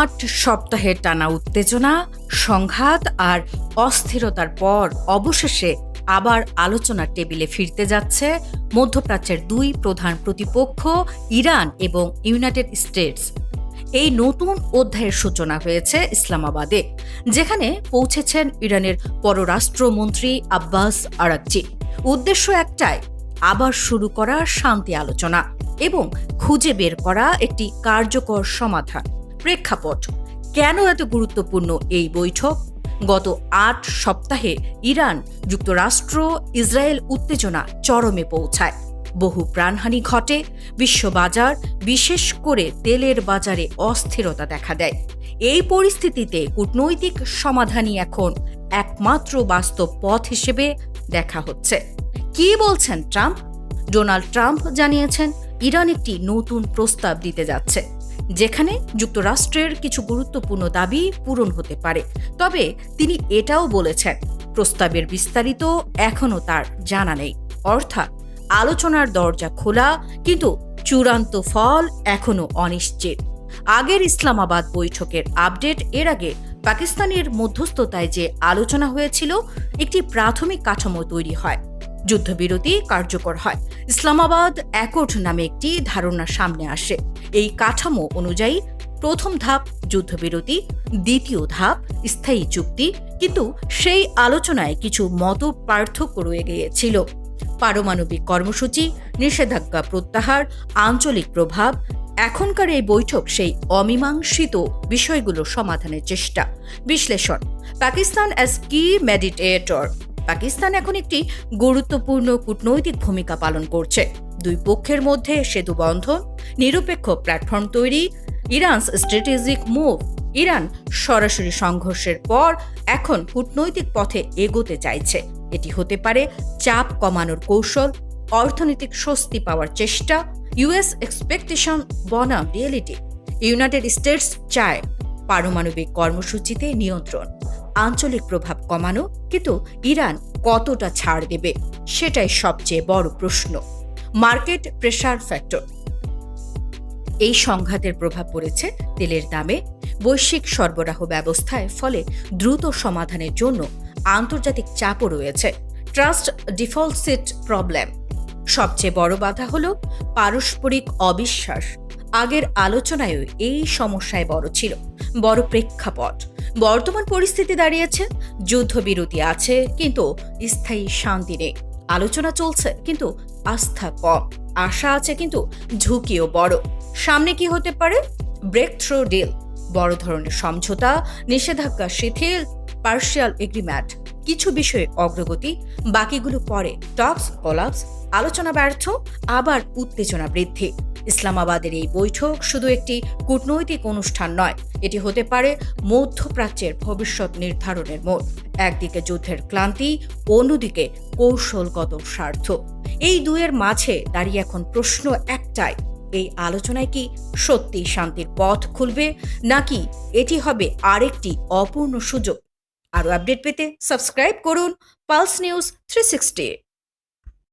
8 সপ্তাহের টানা উত্তেজনা, সংঘাত আর অস্থিরতার পর অবশেষে আবার আলোচনার টেবিলে ফিরতে যাচ্ছে মধ্যপ্রাচ্যের দুই প্রধান প্রতিপক্ষ ইরান এবং ইউনাইটেড স্টেটস। এই নতুন অধ্যায়ের সূচনা হয়েছে ইসলামাবাদে, যেখানে পৌঁছেছেন ইরানের পররাষ্ট্রমন্ত্রী আব্বাস আরাকচি। উদ্দেশ্য একটাই, আবার শুরু করা শান্তি আলোচনা এবং খুঁজে বের করা একটি কার্যকর সমাধান। প্রেক্ষাপট: কেন এত গুরুত্বপূর্ণ এই বৈঠক? গত 8 সপ্তাহে ইরান, যুক্তরাষ্ট্র, ইসরায়েল উত্তেজনা চরমে পৌঁছায়। বহু প্রাণহানি ঘটে, বিশ্ববাজার, বিশেষ করে তেলের বাজারে অস্থিরতা দেখা দেয়। এই পরিস্থিতিতে কূটনৈতিক সমাধানই এখন একমাত্র বাস্তব পথ হিসেবে দেখা হচ্ছে। কি বলছেন ট্রাম্প? ডোনাল্ড ট্রাম্প জানিয়েছেন ইরান একটি নতুন প্রস্তাব দিতে যাচ্ছে, যেখানে যুক্তরাষ্ট্রের কিছু গুরুত্বপূর্ণ দাবি পূরণ হতে পারে। তবে তিনি এটাও বলেছেন, প্রস্তাবের বিস্তারিত এখনও তার জানা নেই। অর্থাৎ আলোচনার দরজা খোলা, কিন্তু চূড়ান্ত ফল এখনও অনিশ্চিত। আগের ইসলামাবাদ বৈঠকের আপডেট: এর আগে পাকিস্তানের মধ্যস্থতায় যে আলোচনা হয়েছিল, একটি প্রাথমিক কাঠামো তৈরি হয়, যুদ্ধবিরতি কার্যকর হয়, ইসলামাবাদ অ্যাকর্ড নামে একটি ধারণা সামনে আসে। এই কাঠামো অনুযায়ী প্রথম ধাপ যুদ্ধবিরতি, দ্বিতীয় ধাপ স্থায়ী চুক্তি। কিন্তু সেই আলোচনায় কিছু মত পার্থক্য রয়ে গিয়েছিল। পারমাণবিক কর্মসূচি, নিষেধাজ্ঞা প্রত্যাহার, আঞ্চলিক প্রভাব। এখনকার এই বৈঠক সেই অমীমাংসিত বিষয়গুলো সমাধানের চেষ্টা। বিশ্লেষণ: পাকিস্তান অ্যাজ কি মেডিটেটর। পাকিস্তান এখন একটি গুরুত্বপূর্ণ কূটনৈতিক ভূমিকা পালন করছে। দুই পক্ষের মধ্যে সেতু বন্ধন, নিরপেক্ষ প্ল্যাটফর্ম তৈরি। ইরানস স্ট্র্যাটেজিক মুভ: ইরান সরাসরি সংঘর্ষের পর এখন কূটনৈতিক পথে এগোতে চাইছে। এটি হতে পারে চাপ কমানোর কৌশল, অর্থনৈতিক স্বস্তি পাওয়ার চেষ্টা। ইউএস এক্সপেকটেশন বনাম রিয়েলিটি: ইউনাইটেড স্টেটস চায় পারমাণবিক কর্মসূচিতে নিয়ন্ত্রণ, আঞ্চলিক প্রভাব কমানো। কিন্তু ইরান কতটা ছাড় দেবে, সেটাই সবচেয়ে বড় প্রশ্ন। মার্কেট প্রেসার ফ্যাক্টর: এই সংঘাতের প্রভাব পড়েছে তেলের দামে, বৈশ্বিক সরবরাহ ব্যবস্থায়। ফলে দ্রুত সমাধানের জন্য আন্তর্জাতিক চাপও রয়েছে। ট্রাস্ট ডিফল্টসিট প্রবলেম: সবচেয়ে বড় বাধা হল পারস্পরিক অবিশ্বাস। আগের আলোচনায়ও এই সমস্যায় বড় ছিল। বড় প্রেক্ষাপট: বর্তমান পরিস্থিতি দাঁড়িয়েছে, যুদ্ধবিরতি আছে কিন্তু স্থায়ী শান্তি নেই। আলোচনা চলছে কিন্তু আস্থা কম। আশা আছে কিন্তু ঝুঁকিও বড়। সামনে কি হতে পারে? ব্রেক থ্রু ডিল: বড় ধরনের সমঝোতা, নিষেধাজ্ঞা শিথিল, পার্শিয়াল এগ্রিমেন্ট। কিছু বিষয়ে অগ্রগতি, বাকিগুলো পরে। টক্স কোলাপস: আলোচনা ব্যর্থ, আবার উত্তেজনা বৃদ্ধি। ইসলামাবাদের এই বৈঠক শুধু একটি কূটনৈতিক অনুষ্ঠান নয়, এটি হতে পারে মধ্যপ্রাচ্যের ভবিষ্যৎ নির্ধারণের মোড়। একদিকে যুদ্ধের ক্লান্তি, অন্যদিকে কৌশলগত স্বার্থ। এই দুয়ের মাঝে দাঁড়িয়ে এখন প্রশ্ন একটাই, এই আলোচনায় কি সত্যি শান্তির পথ খুলবে, নাকি এটি হবে আরেকটি অপূর্ণ সুযোগ? আরও আপডেট পেতে সাবস্ক্রাইব করুন পালস নিউজ 360।